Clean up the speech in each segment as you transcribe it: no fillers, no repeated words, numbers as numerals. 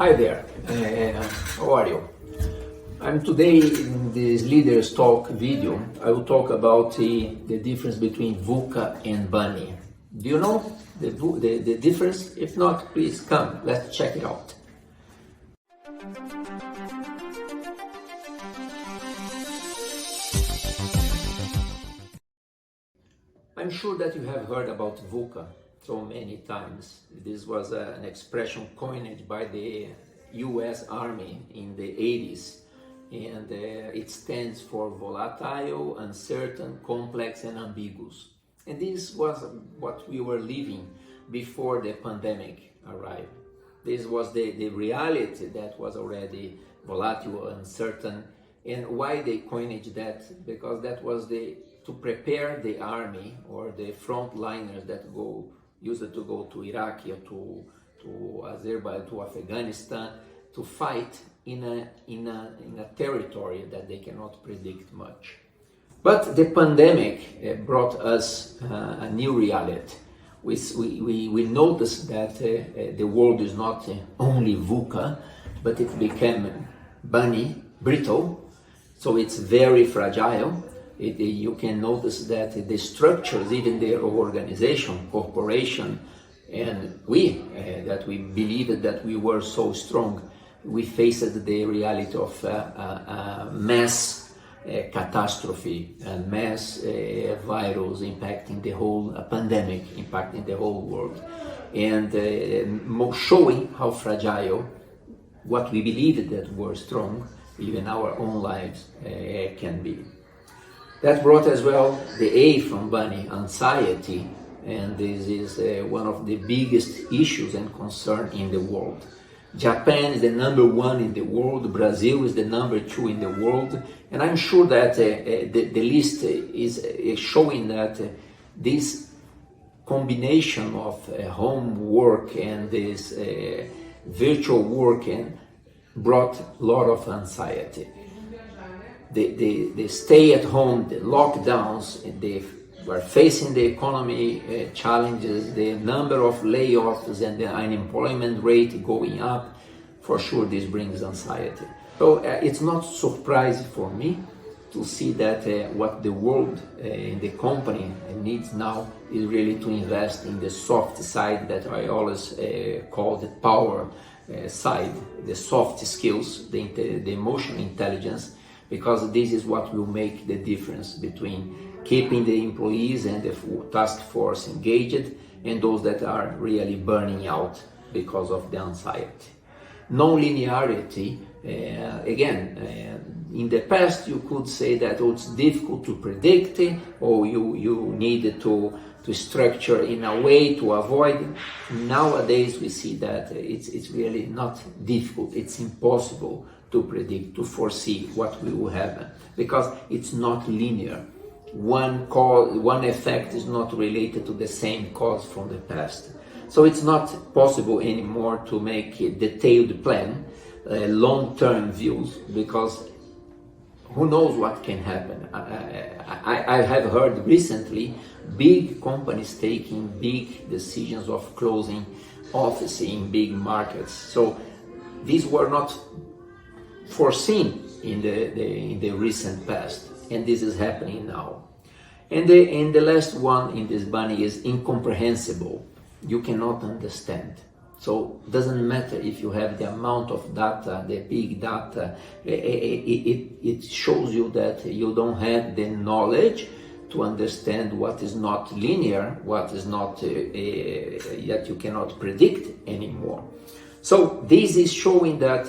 Hi there, how are you? I'm today in this Leaders Talk video. I will talk about the difference between VUCA and BANI. Do you know the difference? If not, please come, let's check it out. I'm sure that you have heard about VUCA so many times. This was an expression coined by the U.S. Army in the 80s, and it stands for volatile, uncertain, complex, and ambiguous. And this was what we were living before the pandemic arrived. This was the reality that was already volatile, uncertain, and why they coined that? Because that was to prepare the army or the frontliners that used to go to Iraq or to Azerbaijan, to Afghanistan, to fight in a territory that they cannot predict much. But the pandemic brought us a new reality. We noticed that the world is not only VUCA, but it became BANI, brittle, so it's very fragile. You can notice that the structures, even their organization, corporation, and that we believed that we were so strong, we faced the reality of a mass catastrophe, a mass virus impacting the whole pandemic, impacting the whole world, and showing how fragile what we believed that were strong, even our own lives, can be. That brought as well the A from BANI, anxiety, and this is one of the biggest issues and concern in the world. Japan is the number one in the world, Brazil is the number 2 in the world, and I'm sure that the list is showing that this combination of home work and this virtual work brought a lot of anxiety. The stay at home, the lockdowns, they were facing the economy challenges, the number of layoffs and the unemployment rate going up. For sure this brings anxiety. So it's not surprising for me to see that what the world in the company needs now is really to invest in the soft side that I always call the power side, the soft skills, the emotional intelligence, because this is what will make the difference between keeping the employees and the task force engaged and those that are really burning out because of the anxiety. Nonlinearity, in the past you could say that it's difficult to predict, or you needed to structure in a way to avoid. Nowadays we see that it's really not difficult, it's impossible to predict, to foresee what will happen, because it's not linear. One effect is not related to the same cause from the past. So it's not possible anymore to make a detailed plan, long-term views, because who knows what can happen. I have heard recently big companies taking big decisions of closing offices in big markets. So these were not foreseen in the recent past, and this is happening now. And the last one in this BANI is incomprehensible. You cannot understand. So it doesn't matter if you have the amount of data, the big data, it shows you that you don't have the knowledge to understand what is not linear, what is not that you cannot predict anymore. So this is showing that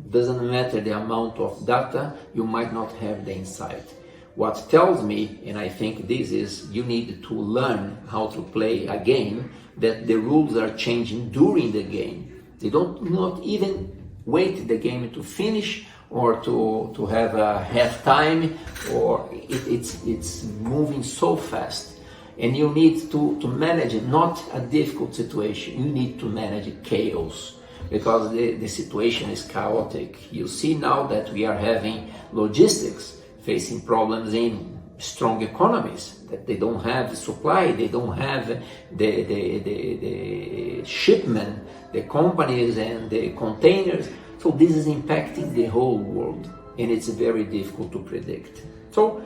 doesn't matter the amount of data, you might not have the insight. What tells me, and I think this is, you need to learn how to play a game, that the rules are changing during the game. They not even wait the game to finish or to have a half time, or it's moving so fast. And you need to manage it, not a difficult situation, you need to manage chaos, because the situation is chaotic. You see now that we are having logistics facing problems in strong economies, that they don't have supply, they don't have the shipment, the companies and the containers. So this is impacting the whole world, and it's very difficult to predict. So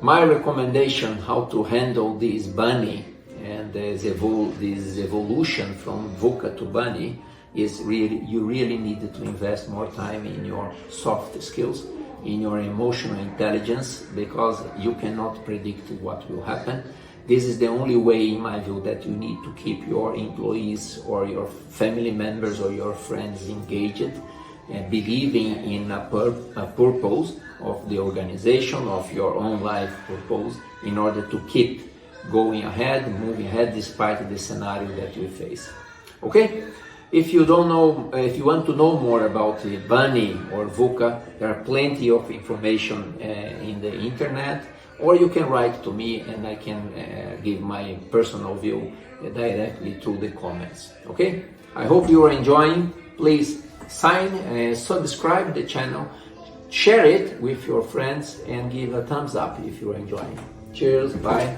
my recommendation how to handle this BANI and this evolution from VUCA to BANI is you really need to invest more time in your soft skills, in your emotional intelligence, because you cannot predict what will happen. This is the only way, in my view, that you need to keep your employees or your family members or your friends engaged and believing in a purpose of the organization, of your own life purpose, in order to keep going ahead, moving ahead despite the scenario that you face. Okay? If you don't know, if you want to know more about BANI or VUCA, there are plenty of information in the internet, or you can write to me and I can give my personal view directly through the comments. Okay? I hope you are enjoying. Please subscribe the channel, share it with your friends, and give a thumbs up if you are enjoying. Cheers, bye.